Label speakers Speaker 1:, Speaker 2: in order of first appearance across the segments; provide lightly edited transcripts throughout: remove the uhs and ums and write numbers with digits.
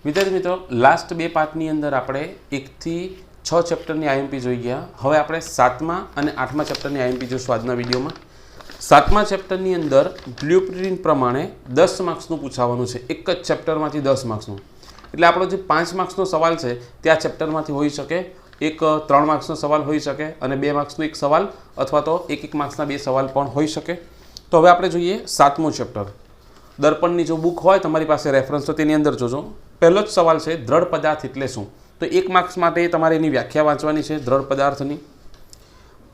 Speaker 1: विद्यार्थी मित्रों लास्ट बे पार्टनी अंदर आपणे 1 થી 6 चैप्टरनी आईएमपी जोई गया। हवे आपणे 7मा अने 8मा चैप्टरनी आईएमपी जोईशुं आजना विडियोमां। 7मा चैप्टरनी अंदर ब्लूप्रिंट प्रमाणे 10 मार्क्सनुं पूछावानुं छे। एक ज चैप्टरमांथी 10 मार्क्सनुं एटले आपणो जे 5 मार्क्सनो सवाल छे ते आ चैप्टरमांथी होई शके। एक 3 मार्क्सनो सवाल होई शके अने 2 मार्क्सनो एक सवाल अथवा तो 1-1 मार्क्सना 2 सवाल पण होई शके। तो हवे आपणे जोईए 7मो चैप्टर। दर्पणनी जो बुक होय तमारी पासे रेफरन्स तो तेनी अंदर जोजो। पहलो ज सवाल है दृढ़ पदार्थ एटले शुं। तो 1 मार्क्स माटे तमारे एनी व्याख्या वांचवानी छे दृढ़ पदार्थनी।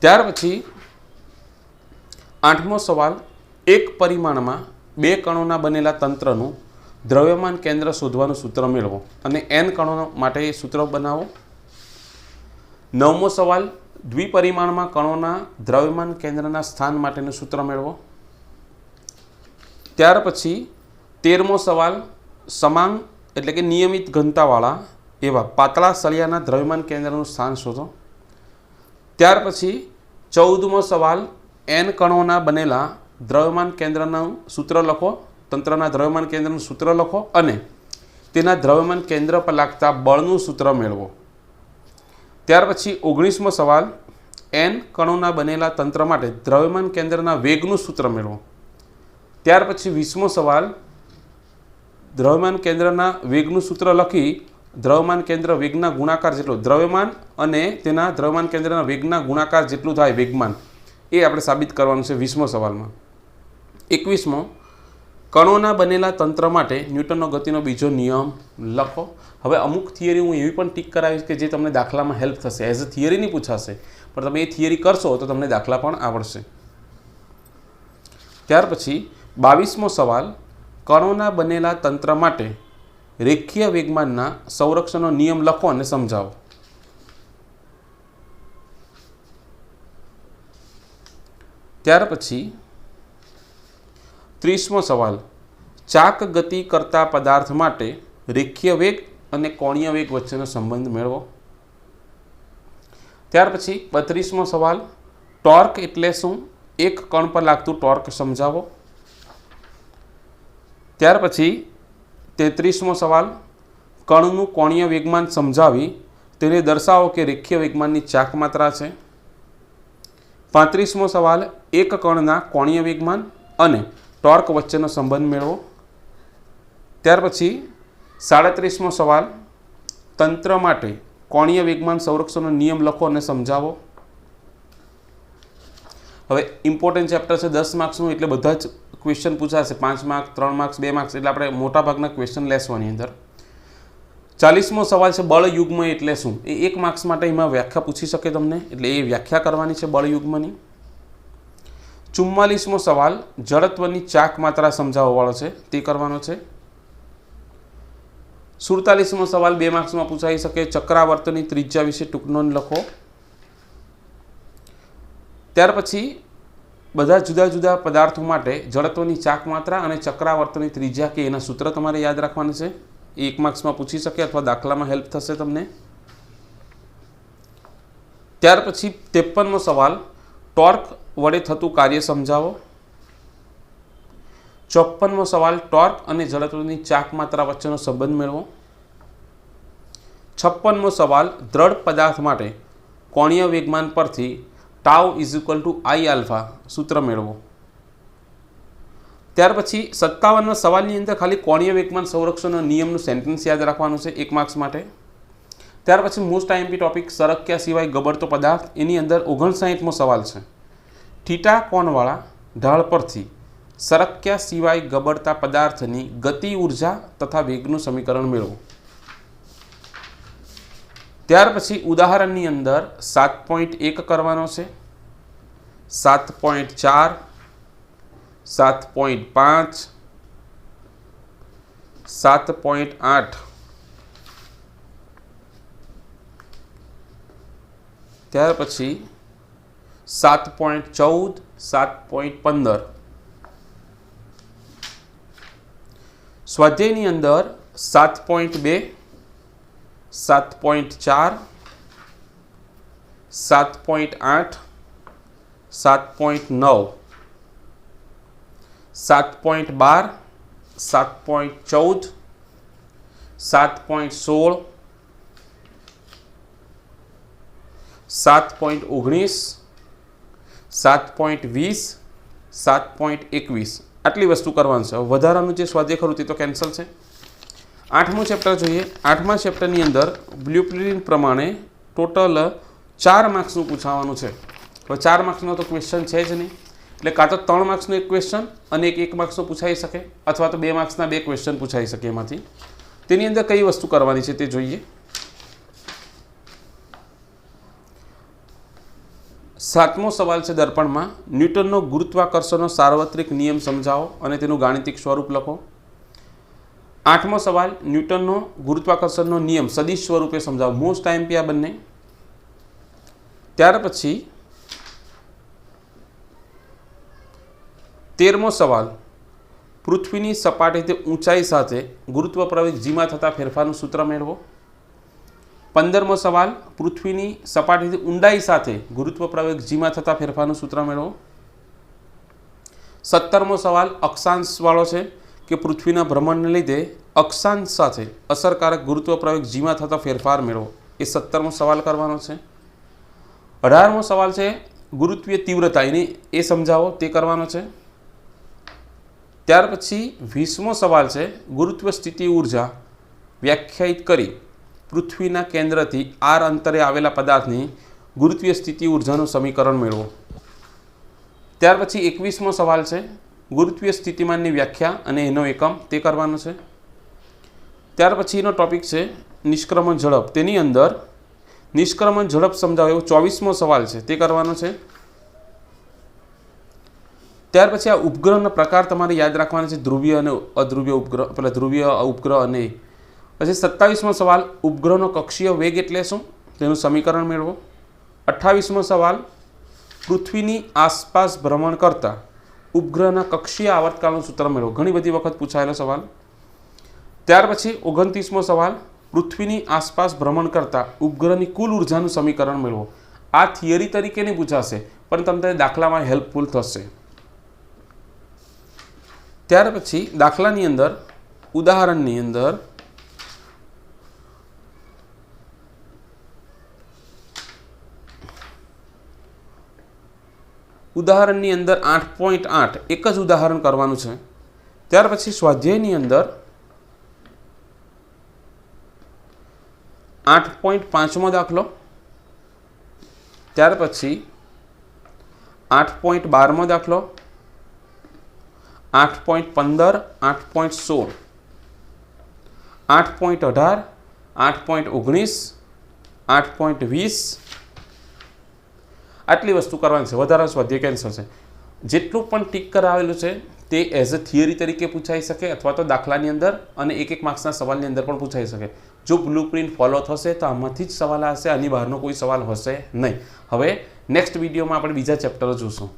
Speaker 1: त्यार पछी 8मो सवाल एक परिमाणमां 2 कणोना बनेला तंत्रनुं द्रव्यमान केंद्र शोधवानुं सूत्र मेळवो अने n कणो माटे सूत्र बनावो। 9मो सवाल द्विपरिमाणमां कणोना द्रव्यमान केंद्રના स्थान माटेनुं सूत्र मेळवो। त्यार पछी 13मो सवाल समांग एटले के नियमित घनतावाळा एवा पातळा सळियाना द्रव्यमान केंद्रનું स्थान शोधो। त्यार पछी 14मो सवाल n कणोना बनेला द्रव्यमान केंद्रનું सूत्र लखो। तंत्रना द्रव्यमान केंद्रનું सूत्र लखो अने तेना द्रव्यमान केंद्र पर लागता बळનું सूत्र मेळवो। त्यार पछी 19मो सवाल n कणोना बनेला तंत्र माटे द्रव्यमान केंद्રના वेगનું सूत्र मेळवो। त्यार पछी 20मो सवाल द्रव्यमान केंद्રના वेगનું सूत्र लखी द्रव्यमान केंद्र वेगना गुणाकार जेटलो द्रव्यमान अने तेना द्रव्यमान केंद्રના वेगना गुणाकार जेटલું थाय वेगमान ए आपणे साबित करवानुं छे 20मो सवालमां। 21मो कणोना बनेला तंत्र माटे न्यूटननो गतिनो बीजो नियम लखो। हवे अमुक थियरी हूँ एवी पण टीक करावीश के जे तमने दाखलामां हेल्प थशे। एज अ थियरी नहीं पूछाशे पण तमे ए थियरी करशो तो तमने दाखला पण आवडशे। त्यार पछी 22मो सवाल कणोना बनेला तंत्र माटे रेखीय वेगमानना संरक्षणनो नियम लखो अने समजावो। त्यार पछी 30मो सवाल चाक गति करता पदार्थ माटे रेखीय वेग अने कोणीय वेग वच्चेनो संबंध मेळवो। त्यार पछी 32मो सवाल टॉर्क एटले शुं एक कण पर लागतुं टॉर्क समजावो। त्यार पछी 33मो सवाल कणनुं कोणीय वेगमान समजावी तेने दर्शावो के रेखीय वेगमाननी चाक मात्रा छे। 35मो सवाल एक कणना कोणीय वेगमान अने टॉर्क वच्चेनो संबंध मेळवो। त्यार पछी 37मो सवाल तंत्र माटे कोणीय वेगमान संरक्षणनो नियम लखो अने समजावो। हवे इम्पोर्टન્ટ चैप्टर है 10 मार्क्सनुं एटले बधा ज क्वेश्चन पूछाशे 5 मार्क्स 3 मार्क्स 2 मार्क्स एटले आपणे मोटा भागना क्वेश्चन लेशुं आनी अंदर। 40मो सवाल है बळ युग्म एटले शुं। ए 1 मार्क्स माटे एमां व्याख्या पूछी शके तमने एटले ए व्याख्या करवानी छे बळ युग्मनी। 44मो सवाल जड़त्वनी चाक मात्रा समजाववा वाळो छे ते करवानो छे। 47मो सवाल 2 मार्क्स में पूछाई शके चक्रावर्तनी त्रिज्या विषे टूंक नोंध लखो। त्यार पछी बधा जुदा जुदा पदार्थों माटे जड़त्वनी चाक मात्रा अने चक्रावर्तनी त्रिज्या के एना सूत्र तमारे याद राखवाना छे। 1 मार्क्स में पूछी शके अथवा दाखलामां हेल्प थशे तमने। त्यार पछी 53मो सवाल टॉर्क वडे थतुं कार्य समजावो। 54मो सवाल टॉर्क अने जड़त्वनी चाक मात्रा वच्चेनो संबंध मेळवो। 56मो सवाल दृढ़ पदार्थ माटे कोणीय वेगमान परथी टाउ = I अल्फा सूत्र मेळवो। त्यार पछी 57 सवालनी अंदर खाली कोणीय वेगमान संरक्षणनो नियमनुं सेंटेन्स याद राखवानुं छे 1 मार्क्स माटे। त्यार पछी मोस्ट आईएमपी टॉपिक सरक्या सिवाय गबड़तो पदार्थ एनी अंदर 59मो सवाल छे थीटा कोणवाळा ढाळ परथी सरक्या सिवाय गबड़ता पदार्थनी गति ऊर्जा तथा वेगनुं समीकरण मेळवो। त्यार पछी उदाहरणनी अंदर 7.1 करवानो छे 7.4 7.5 7.8 त्यार पछी 7.14 7.15 स्वाध्यायनी अंदर 7.2 7.4 7.8 7.9 7.12 7.14 7.16, 7.19, 7.20, 7.21 આટલી વસ્તુ કરવાનું છે. વધારાનું જે સ્વાધ્યાય ખરું તે તો કેન્સલ છે. 8મું ચેપ્ટર જોઈએ. 8મા ચેપ્ટરની અંદર બ્લુપ્રિન્ટ પ્રમાણે ટોટલ 4 માર્ક્સનું પૂછાવાનું છે. હવે 4 માર્ક્સનો તો ક્વેશ્ચન છે જ નહીં, એટલે કાં તો 3 માર્ક્સનો એક ક્વેશ્ચન અને એક 1 માર્ક્સનો પૂછાઈ શકે, અથવા તો 2 માર્ક્સના 2 ક્વેશ્ચન પૂછાઈ શકે. એમાંથી તેની અંદર કઈ વસ્તુ કરવાની છે તે જોઈએ. 7મો સવાલ છે દર્પણમાં, ન્યૂટનનો ગુરુત્વાકર્ષણનો સાર્વત્રિક નિયમ સમજાવો અને તેનું ગાણિતિક સ્વરૂપ લખો. 8મો સવાલ, ન્યૂટનનો ગુરુત્વાકર્ષણનો નિયમ સદિશ સ્વરૂપે સમજાવો. મોસ્ટ આઈએમપી આ બંને. ત્યાર પછી 13મો સવાલ, પૃથ્વીની સપાટીથી ઊંચાઈ સાથે ગુરુત્વ પ્રવેગ જીમાં થતા ફેરફારનું સૂત્ર મેળવો. 15મો સવાલ, પૃથ્વીની સપાટીથી ઊંડાઈ સાથે ગુરુત્વ પ્રવેગ જીમાં થતા ફેરફારનું સૂત્ર મેળવો. 17મો સવાલ અક્ષાંશવાળો છે કે પૃથ્વીના ભ્રમણને લીધે અક્ષાંશ સાથે અસરકારક ગુરુત્વ પ્રવેગ જીમાં થતા ફેરફાર મેળવો. એ 17મો સવાલ કરવાનો છે. 18મો સવાલ છે ગુરુત્વીય તીવ્રતા, એની એ સમજાવો, તે કરવાનો છે. ત્યાર પછી 20મો સવાલ છે ગુરુત્વ સ્થિતિ ઉર્જા વ્યાખ્યાયિત કરી પૃથ્વીના કેન્દ્રથી r અંતરે આવેલા પદાર્થની ગુરુત્વીય સ્થિતિ ઉર્જાનું સમીકરણ મેળવો. ત્યાર પછી 21મો સવાલ છે ગુરુત્વીય સ્થિતિમાનની વ્યાખ્યા અને એનો એકમ, તે કરવાનો છે. ત્યાર પછીનો ટોપિક છે નિષ્ક્રમણ ઝડપ, તેની અંદર નિષ્ક્રમણ ઝડપ સમજાવો એવો 24મો સવાલ છે, તે કરવાનો છે. ત્યાર પછી આ ઉપગ્રહનો પ્રકાર તમારે યાદ રાખવાનો છે, ધ્રુવીય અને અધ્રુવીય ઉપગ્રહ, પેલા ધ્રુવીય ઉપગ્રહ અને પછી 27મો સવાલ ઉપગ્રહનો કક્ષીય વેગ એટલે શું, તેનું સમીકરણ મેળવો. 28મો સવાલ પૃથ્વીની આસપાસ ભ્રમણ કરતા ઉપગ્રહના કક્ષીય આવર્તકાળનું સૂત્ર મેળવો. ઘણી બધી વખત પૂછાયેલો સવાલ. ત્યાર પછી 29મો સવાલ પૃથ્વીની આસપાસ ભ્રમણ કરતા ઉપગ્રહની કુલ ઉર્જાનું સમીકરણ મેળવો. આ થિયરી તરીકે નહીં પૂછાશે, પણ તમને દાખલામાં હેલ્પફુલ થશે. ત્યાર પછી દાખલાની અંદર ઉદાહરણની અંદર ઉદાહરણની અંદર 8.8 એક જ ઉદાહરણ કરવાનું છે. ત્યાર પછી સ્વાધ્યાયની અંદર 8.5મો દાખલો, ત્યાર પછી 8.12મો દાખલો, 8.15, 8.16, 8.18, 8.19, 8.20 આટલી વસ્તુ કરવાની છે. વધારે સ્વાધ્યાય કેન્સલ છે. જેટલું પણ ટીક કરાવેલું છે તે એઝ અ થિયરી તરીકે પૂછાઈ શકે, અથવા તો દાખલાની અંદર અને એક માર્ક્સના સવાલની અંદર પણ પૂછાઈ શકે. જો બ્લુપ્રિન્ટ ફોલો થશે તો આમાંથી જ સવાલ હશે, આની બહારનો કોઈ સવાલ હશે નહીં. હવે નેક્સ્ટ વિડીયોમાં આપણે બીજા ચેપ્ટર જોઈશું.